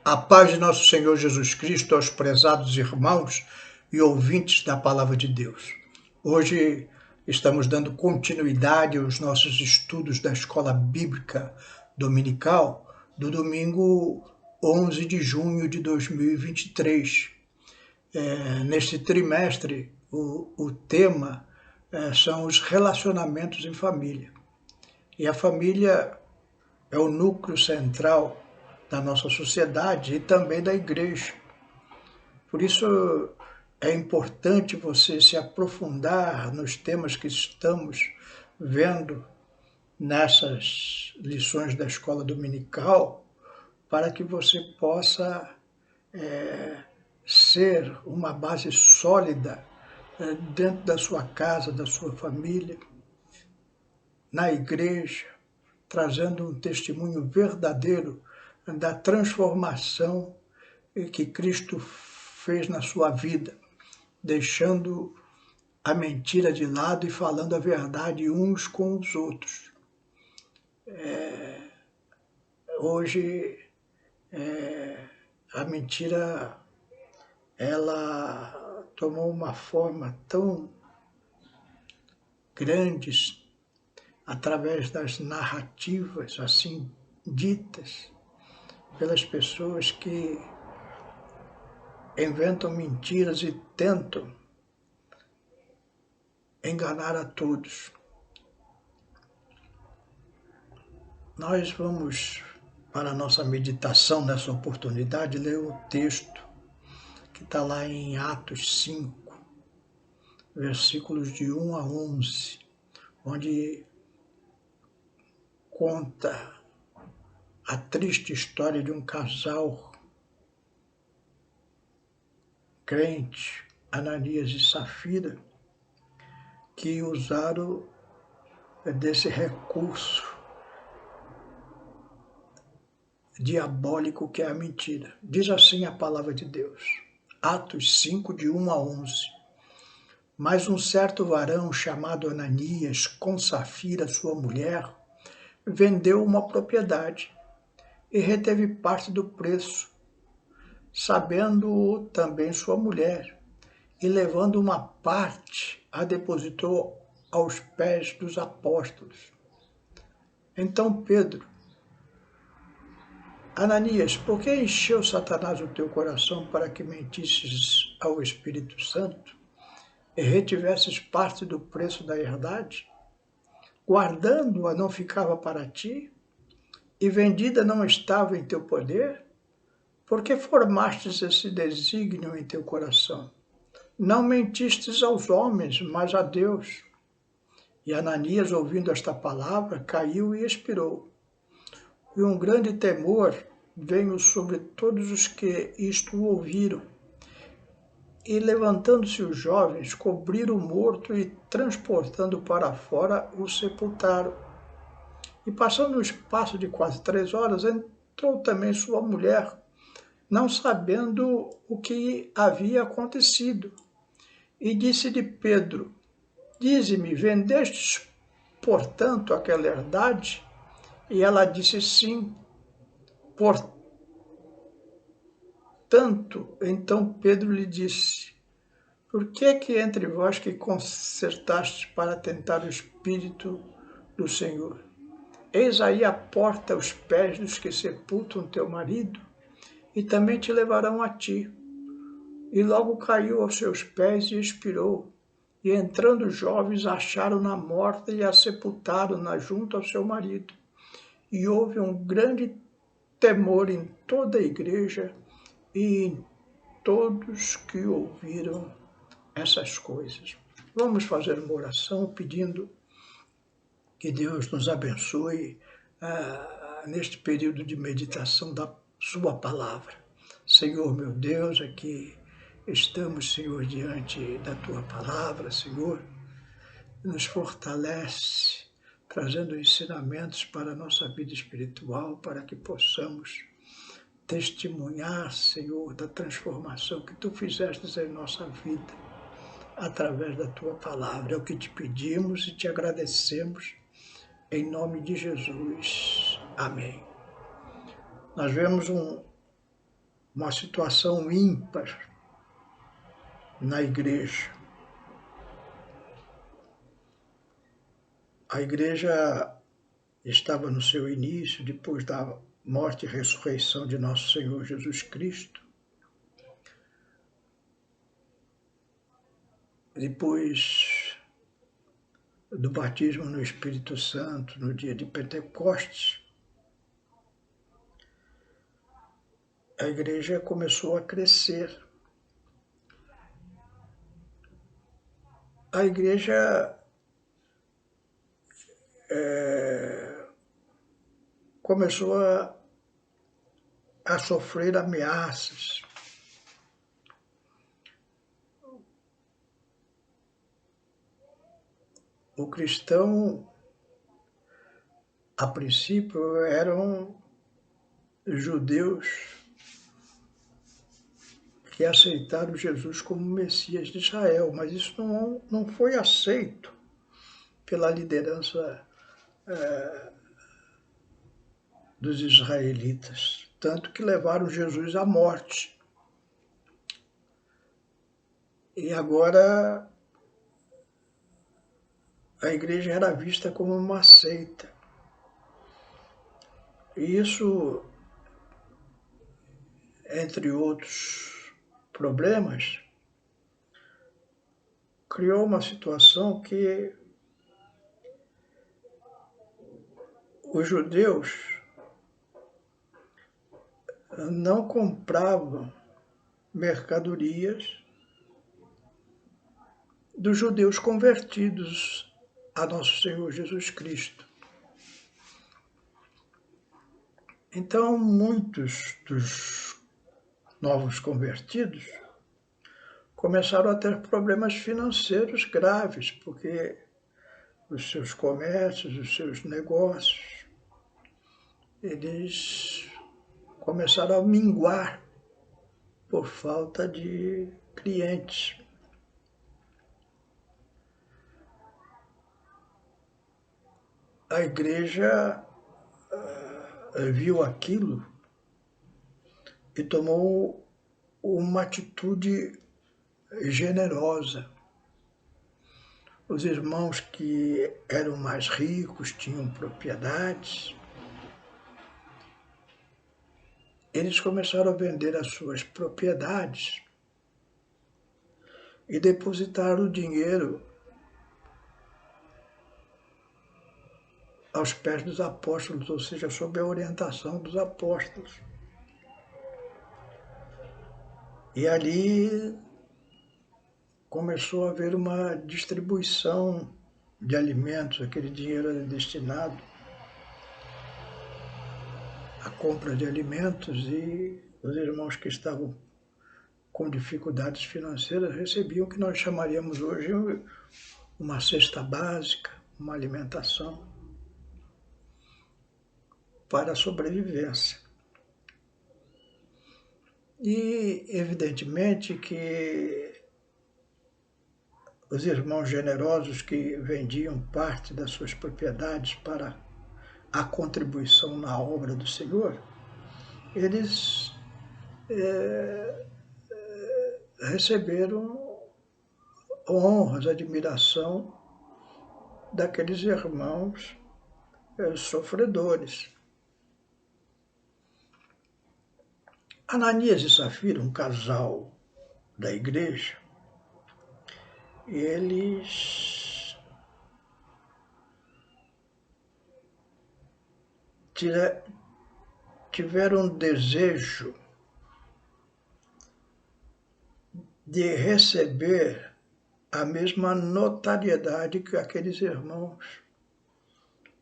A paz de nosso Senhor Jesus Cristo aos prezados irmãos e ouvintes da Palavra de Deus. Hoje estamos dando continuidade aos nossos estudos da Escola Bíblica Dominical do domingo 11 de junho de 2023. Neste trimestre, o tema são os relacionamentos em família. E a família é o núcleo central da nossa sociedade e também da igreja. Por isso é importante você se aprofundar nos temas que estamos vendo nessas lições da escola dominical, para que você possa ser uma base sólida dentro da sua casa, da sua família, na igreja, trazendo um testemunho verdadeiro da transformação que Cristo fez na sua vida, deixando a mentira de lado e falando a verdade uns com os outros. Hoje, a mentira, ela tomou uma forma tão grande através das narrativas assim ditas pelas pessoas que inventam mentiras e tentam enganar a todos. Nós vamos, para a nossa meditação nessa oportunidade, ler o texto que está lá em Atos 5, versículos de 1 a 11, onde conta a triste história de um casal crente, Ananias e Safira, que usaram desse recurso diabólico que é a mentira. Diz assim a palavra de Deus, Atos 5, de 1 a 11. Mas um certo varão chamado Ananias, com Safira, sua mulher, vendeu uma propriedade e reteve parte do preço, sabendo-o também sua mulher, e levando uma parte, a depositou aos pés dos apóstolos. Então Pedro: Ananias, por que encheu Satanás o teu coração para que mentisses ao Espírito Santo e retivesses parte do preço da herdade? Guardando-a não ficava para ti, e vendida não estava em teu poder? Por que formastes esse desígnio em teu coração? Não mentistes aos homens, mas a Deus. E Ananias, ouvindo esta palavra, caiu e expirou. E um grande temor veio sobre todos os que isto ouviram. E levantando-se os jovens, cobriram o morto e, transportando para fora, o sepultaram. E passando o espaço de quase 3 horas, entrou também sua mulher, não sabendo o que havia acontecido. E disse-lhe Pedro: Dize-me, vendestes, portanto, aquela herdade? E ela disse: Sim. Portanto, então Pedro lhe disse: Por que é que entre vós que concertastes para tentar o Espírito do Senhor? Eis aí a porta aos pés dos que sepultam teu marido, e também te levarão a ti. E logo caiu aos seus pés e expirou. E entrando os jovens, acharam-na morta e a sepultaram-na junto ao seu marido. E houve um grande temor em toda a igreja e em todos que ouviram essas coisas. Vamos fazer uma oração pedindo que Deus nos abençoe neste período de meditação da sua palavra. Senhor, meu Deus, aqui estamos, Senhor, diante da tua palavra, Senhor. Nos fortalece, trazendo ensinamentos para a nossa vida espiritual, para que possamos testemunhar, Senhor, da transformação que tu fizeste em nossa vida, através da tua palavra. É o que te pedimos e te agradecemos, em nome de Jesus. Amém. Nós vemos um uma situação ímpar na igreja. A igreja estava no seu início, depois da morte e ressurreição de nosso Senhor Jesus Cristo. Depois do batismo no Espírito Santo, no dia de Pentecostes, a igreja começou a crescer. A igreja começou a sofrer ameaças. O cristão, a princípio, eram judeus que aceitaram Jesus como Messias de Israel, mas isso não foi aceito pela liderança dos israelitas, tanto que levaram Jesus à morte. E agora a igreja era vista como uma seita. E isso, entre outros problemas, criou uma situação que os judeus não compravam mercadorias dos judeus convertidos a nosso Senhor Jesus Cristo. Então, muitos dos novos convertidos começaram a ter problemas financeiros graves, porque os seus comércios, os seus negócios, eles começaram a minguar por falta de clientes. A igreja viu aquilo e tomou uma atitude generosa. Os irmãos que eram mais ricos, tinham propriedades, eles começaram a vender as suas propriedades e depositar o dinheiro aos pés dos apóstolos, ou seja, sob a orientação dos apóstolos. E ali começou a haver uma distribuição de alimentos, aquele dinheiro era destinado à compra de alimentos e os irmãos que estavam com dificuldades financeiras recebiam o que nós chamaríamos hoje uma cesta básica, uma alimentação para a sobrevivência. E, evidentemente, que os irmãos generosos que vendiam parte das suas propriedades para a contribuição na obra do Senhor, eles receberam honras, admiração daqueles irmãos sofredores. Ananias e Safira, um casal da igreja, eles tiveram desejo de receber a mesma notariedade que aqueles irmãos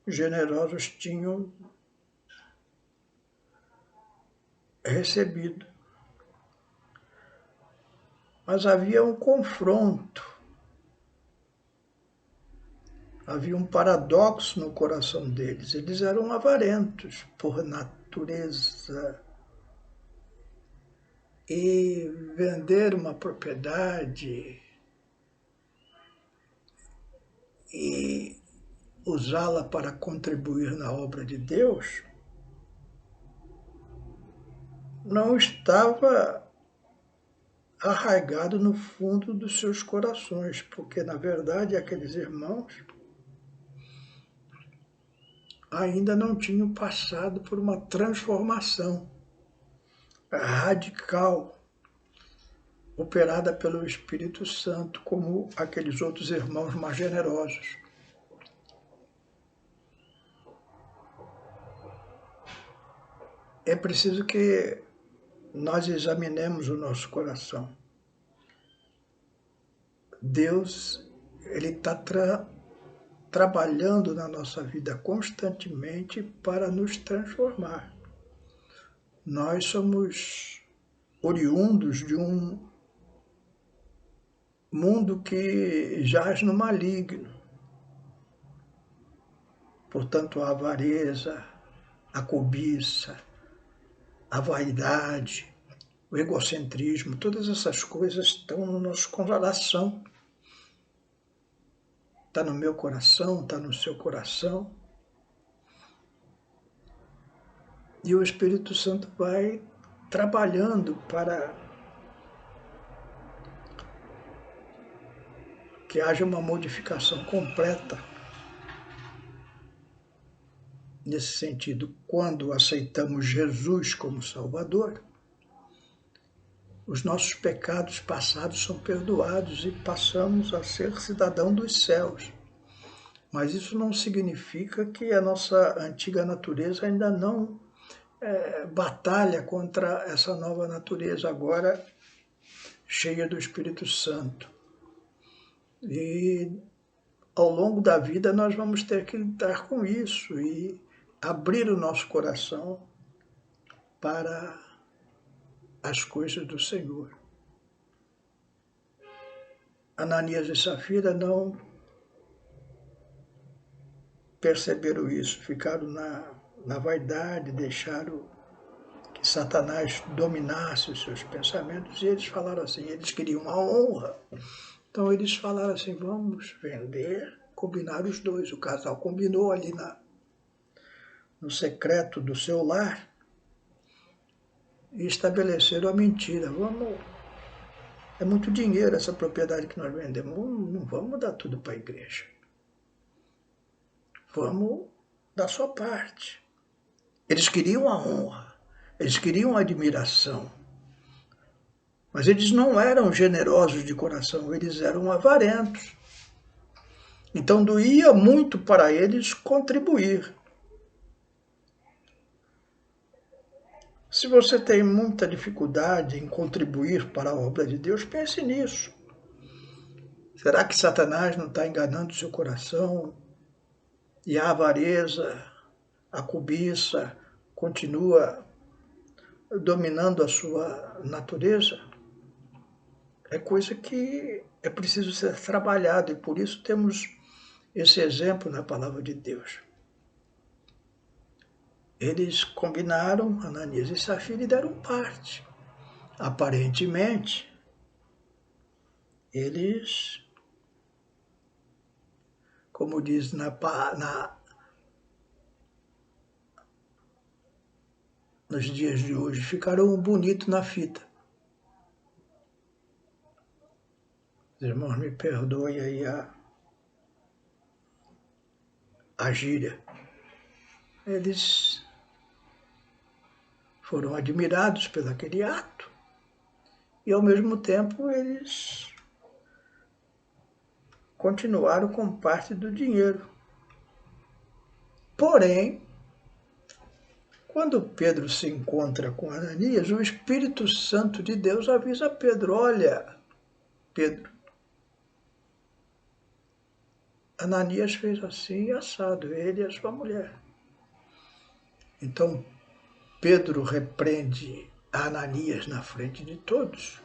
generosos tinham recebido. Mas havia um confronto, havia um paradoxo no coração deles. Eles eram avarentos por natureza. E vender uma propriedade e usá-la para contribuir na obra de Deus não estava arraigado no fundo dos seus corações, porque, na verdade, aqueles irmãos ainda não tinham passado por uma transformação radical operada pelo Espírito Santo, como aqueles outros irmãos mais generosos. É preciso que nós examinemos o nosso coração. Deus, Ele está trabalhando na nossa vida constantemente para nos transformar. Nós somos oriundos de um mundo que jaz no maligno. Portanto, a avareza, a cobiça, a vaidade, o egocentrismo, todas essas coisas estão no nosso coração. Está no meu coração, está no seu coração. E o Espírito Santo vai trabalhando para que haja uma modificação completa nesse sentido. Quando aceitamos Jesus como Salvador, os nossos pecados passados são perdoados e passamos a ser cidadão dos céus. Mas isso não significa que a nossa antiga natureza ainda não batalha contra essa nova natureza agora cheia do Espírito Santo. E ao longo da vida nós vamos ter que lidar com isso e abrir o nosso coração para as coisas do Senhor. Ananias e Safira não perceberam isso, ficaram na vaidade, deixaram que Satanás dominasse os seus pensamentos, e eles falaram assim, eles queriam a honra. Então eles falaram assim, vamos vender, combinaram os dois, o casal combinou ali no secreto do seu lar e estabeleceram a mentira. É muito dinheiro essa propriedade que nós vendemos, não vamos dar tudo para a igreja. Vamos dar sua parte. Eles queriam a honra, eles queriam a admiração, mas eles não eram generosos de coração, eles eram avarentos. Então doía muito para eles contribuir. Se você tem muita dificuldade em contribuir para a obra de Deus, pense nisso. Será que Satanás não está enganando o seu coração? E a avareza, a cobiça, continua dominando a sua natureza? É coisa que é preciso ser trabalhado, e por isso temos esse exemplo na palavra de Deus. Eles combinaram, Ananias e Safira, e deram parte. Aparentemente, eles, como diz nos dias de hoje, ficaram bonito na fita. Os irmãos me perdoem aí a gíria. Eles foram admirados pelo aquele ato e, ao mesmo tempo, eles continuaram com parte do dinheiro. Porém, quando Pedro se encontra com Ananias, o Espírito Santo de Deus avisa Pedro, olha, Pedro, Ananias fez assim e assado, ele e a sua mulher. Então, Pedro repreende Ananias na frente de todos.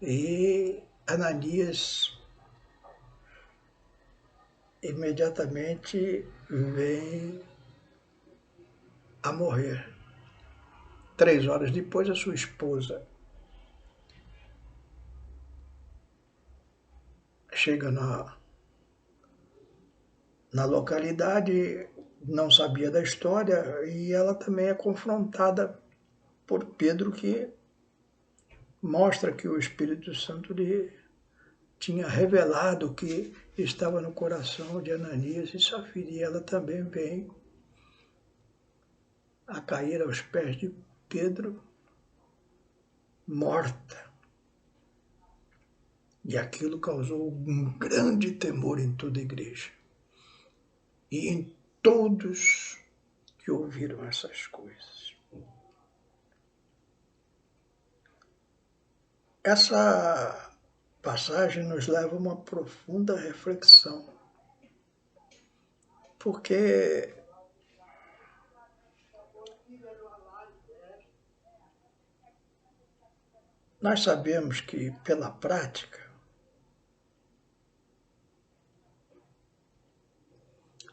E Ananias imediatamente vem a morrer. 3 horas depois, a sua esposa chega na localidade, não sabia da história, e ela também é confrontada por Pedro, que mostra que o Espírito Santo lhe tinha revelado o que estava no coração de Ananias e Safira, e ela também vem a cair aos pés de Pedro, morta. E aquilo causou um grande temor em toda a igreja e em todos que ouviram essas coisas. Essa passagem nos leva a uma profunda reflexão, porque nós sabemos que, pela prática,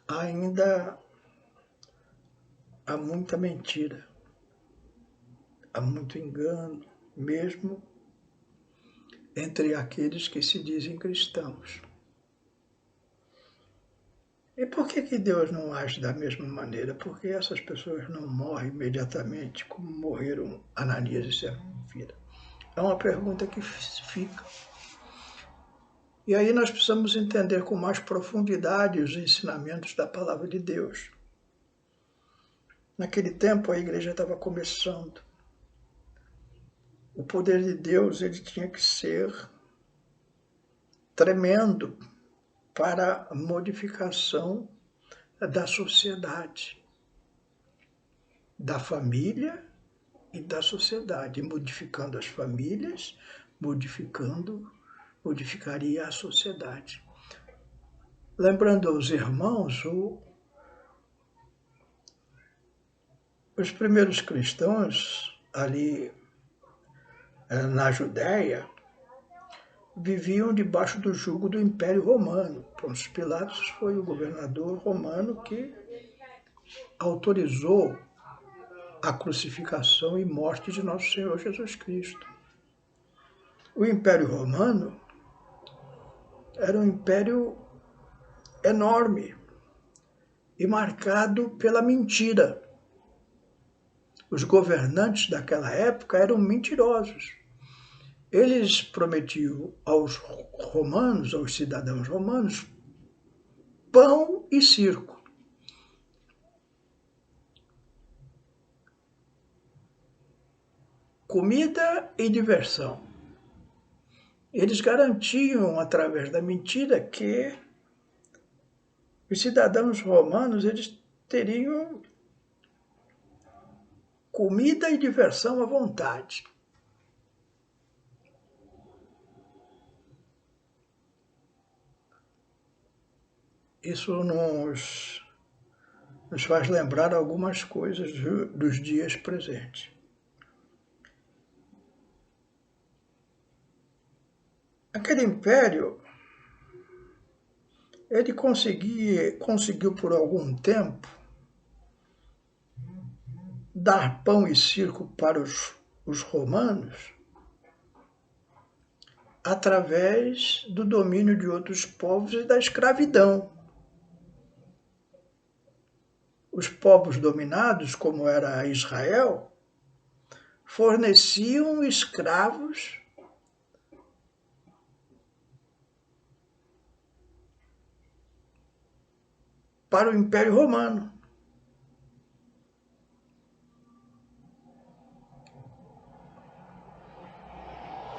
ainda há muita mentira, há muito engano, mesmo entre aqueles que se dizem cristãos. E por que Deus não age da mesma maneira? Porque essas pessoas não morrem imediatamente como morreram Ananias e Safira? É uma pergunta que fica. E aí nós precisamos entender com mais profundidade os ensinamentos da palavra de Deus. Naquele tempo a igreja estava começando. O poder de Deus ele tinha que ser tremendo para a modificação da sociedade, da família e da sociedade. Modificando as famílias, modificaria a sociedade. Lembrando aos irmãos, os primeiros cristãos ali na Judéia viviam debaixo do jugo do Império Romano. Pôncio Pilatos foi o governador romano que autorizou a crucificação e morte de nosso Senhor Jesus Cristo. O Império Romano era um império enorme e marcado pela mentira. Os governantes daquela época eram mentirosos. Eles prometiam aos romanos, aos cidadãos romanos, pão e circo. Comida e diversão. Eles garantiam, através da mentira, que os cidadãos romanos eles teriam comida e diversão à vontade. Isso nos faz lembrar algumas coisas dos dias presentes. Aquele império, ele conseguiu por algum tempo dar pão e circo para os romanos através do domínio de outros povos e da escravidão. Os povos dominados, como era Israel, forneciam escravos para o Império Romano.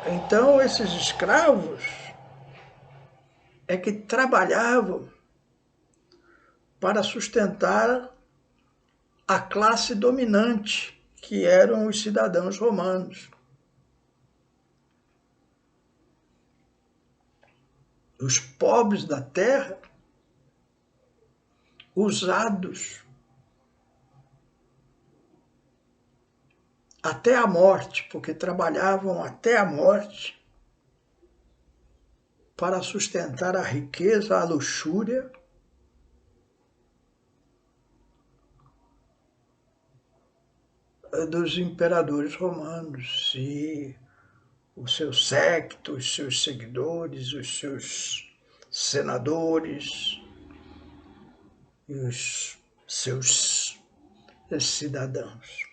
Então, esses escravos é que trabalhavam para sustentar a classe dominante, que eram os cidadãos romanos. Os pobres da terra, usados até a morte, porque trabalhavam até a morte para sustentar a riqueza, a luxúria dos imperadores romanos e o seu séquito, os seus seguidores, os seus senadores e os seus cidadãos.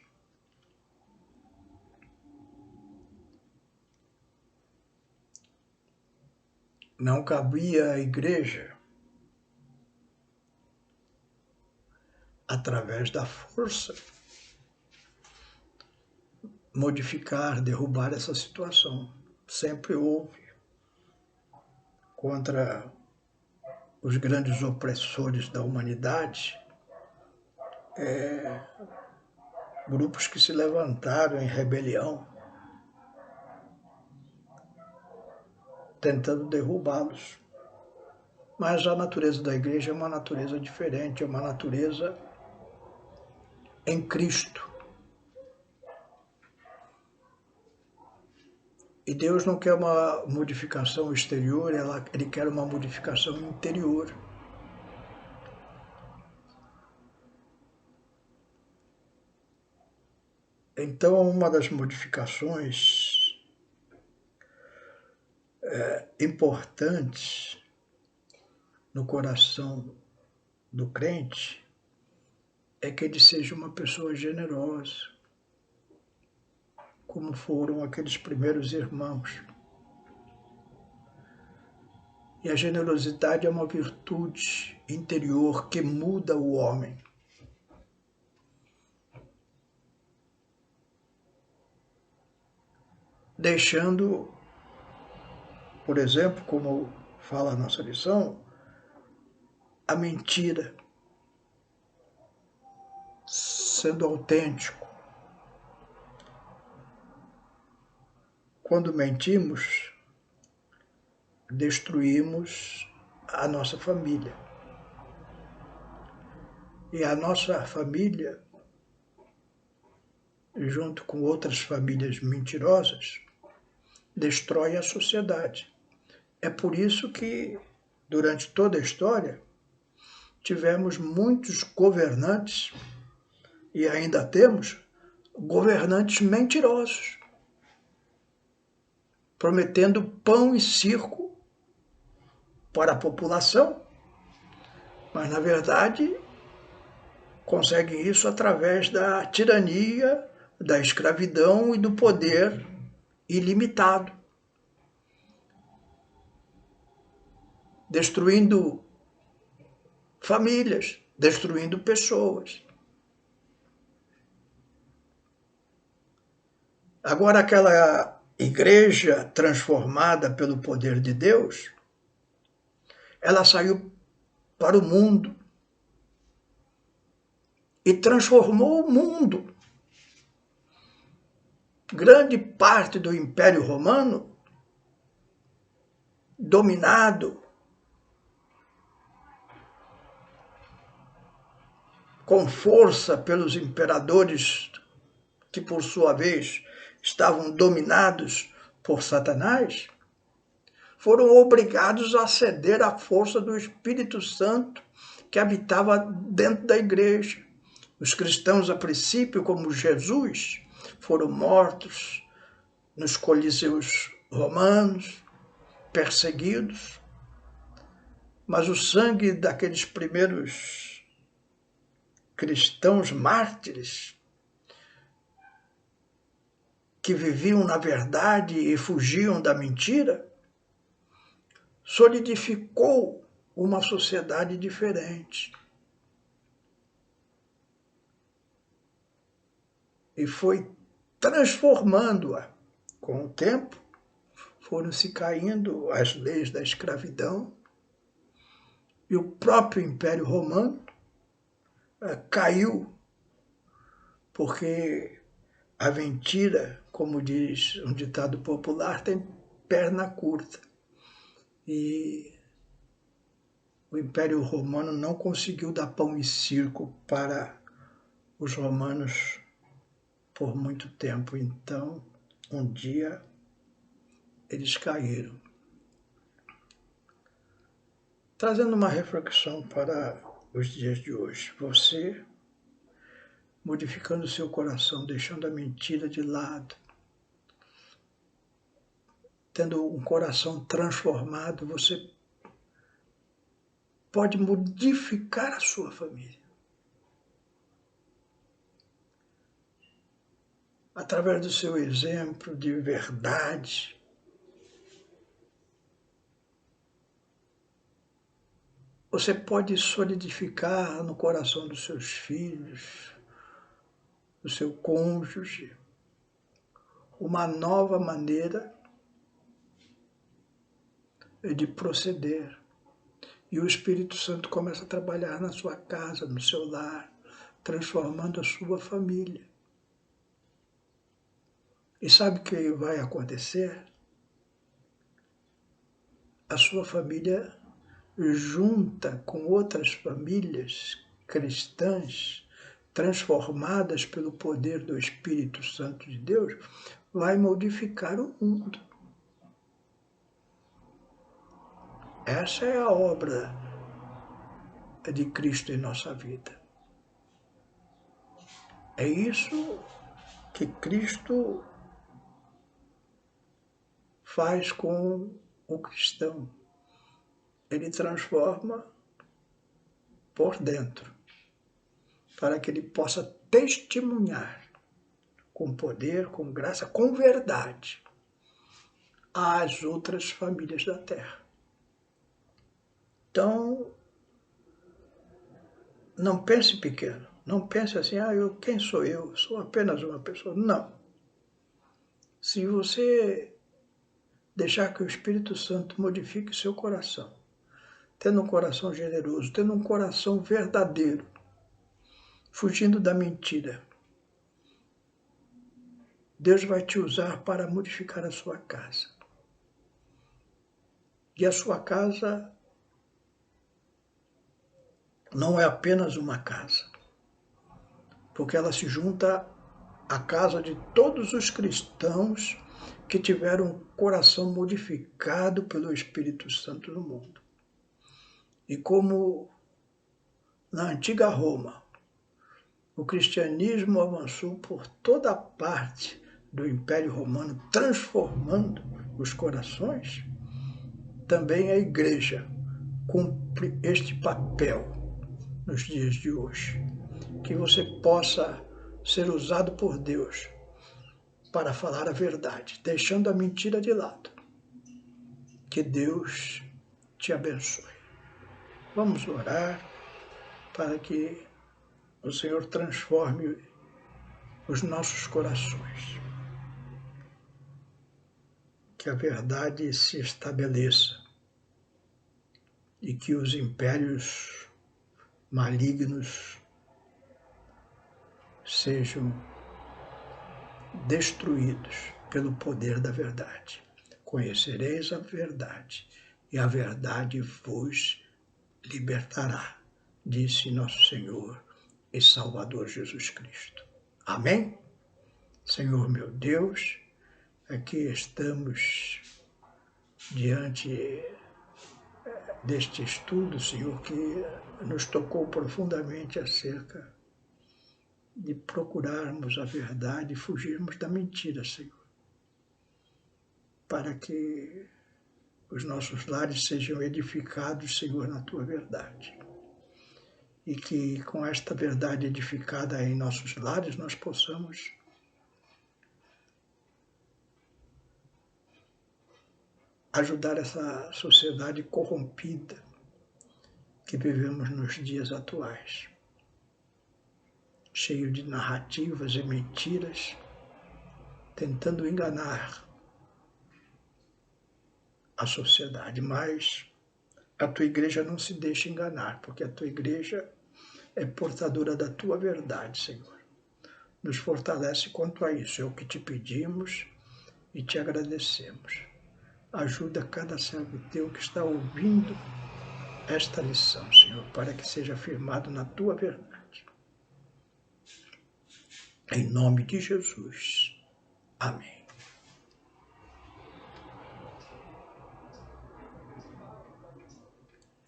não cabia à igreja, através da força, modificar, derrubar essa situação. Sempre houve contra os grandes opressores da humanidade, grupos que se levantaram em rebelião, tentando derrubá-los. Mas a natureza da igreja é uma natureza diferente, é uma natureza em Cristo. E Deus não quer uma modificação exterior, Ele quer uma modificação interior. Então, uma das modificações importantes no coração do crente é que ele seja uma pessoa generosa, como foram aqueles primeiros irmãos. E a generosidade é uma virtude interior que muda o homem. Deixando, por exemplo, como fala a nossa lição, a mentira, sendo autêntico. Quando mentimos, destruímos a nossa família. E a nossa família, junto com outras famílias mentirosas, destrói a sociedade. É por isso que, durante toda a história, tivemos muitos governantes, e ainda temos, governantes mentirosos, prometendo pão e circo para a população, mas, na verdade, conseguem isso através da tirania, da escravidão e do poder ilimitado, destruindo famílias, destruindo pessoas. Agora, aquela igreja transformada pelo poder de Deus, ela saiu para o mundo e transformou o mundo. Grande parte do Império Romano, dominado com força pelos imperadores que, por sua vez, estavam dominados por Satanás, foram obrigados a ceder à força do Espírito Santo que habitava dentro da igreja. Os cristãos, a princípio, como Jesus, foram mortos nos coliseus romanos, perseguidos, mas o sangue daqueles primeiros cristãos mártires, que viviam na verdade e fugiam da mentira, solidificou uma sociedade diferente. E foi transformando-a. Com o tempo, foram se caindo as leis da escravidão e o próprio Império Romano caiu, porque a mentira, como diz um ditado popular, tem perna curta. E o Império Romano não conseguiu dar pão e circo para os romanos por muito tempo. Então, um dia, eles caíram. Trazendo uma reflexão para os dias de hoje. Você, modificando o seu coração, deixando a mentira de lado, tendo um coração transformado, você pode modificar a sua família. Através do seu exemplo de verdade, você pode solidificar no coração dos seus filhos, do seu cônjuge, uma nova maneira de proceder. E o Espírito Santo começa a trabalhar na sua casa, no seu lar, transformando a sua família. E sabe o que vai acontecer? A sua família, junta com outras famílias cristãs, transformadas pelo poder do Espírito Santo de Deus, vai modificar o mundo. Essa é a obra de Cristo em nossa vida. É isso que Cristo faz com o cristão. Ele transforma por dentro, para que ele possa testemunhar com poder, com graça, com verdade, às outras famílias da terra. Então, não pense pequeno, não pense assim, quem sou eu? Sou apenas uma pessoa. Não. Se você deixar que o Espírito Santo modifique seu coração, tendo um coração generoso, tendo um coração verdadeiro, fugindo da mentira, Deus vai te usar para modificar a sua casa. E a sua casa não é apenas uma casa, porque ela se junta à casa de todos os cristãos que tiveram um coração modificado pelo Espírito Santo no mundo. E como na antiga Roma, o cristianismo avançou por toda parte do Império Romano, transformando os corações, também a Igreja cumpre este papel nos dias de hoje. Que você possa ser usado por Deus para falar a verdade, deixando a mentira de lado. Que Deus te abençoe. Vamos orar para que o Senhor transforme os nossos corações. Que a verdade se estabeleça e que os impérios malignos sejam destruídos pelo poder da verdade. Conhecereis a verdade, e a verdade vos libertará, disse nosso Senhor e Salvador Jesus Cristo. Amém? Senhor meu Deus, aqui estamos diante deste estudo, Senhor, que nos tocou profundamente acerca de procurarmos a verdade e fugirmos da mentira, Senhor, para que os nossos lares sejam edificados, Senhor, na Tua verdade. E que com esta verdade edificada em nossos lares nós possamos ajudar essa sociedade corrompida que vivemos nos dias atuais, cheio de narrativas e mentiras, tentando enganar a sociedade. Mas a Tua igreja não se deixa enganar, porque a Tua igreja é portadora da Tua verdade, Senhor. Nos fortalece quanto a isso, é o que te pedimos e te agradecemos. Ajuda cada servo Teu que está ouvindo esta lição, Senhor, para que seja firmado na Tua verdade. Em nome de Jesus. Amém.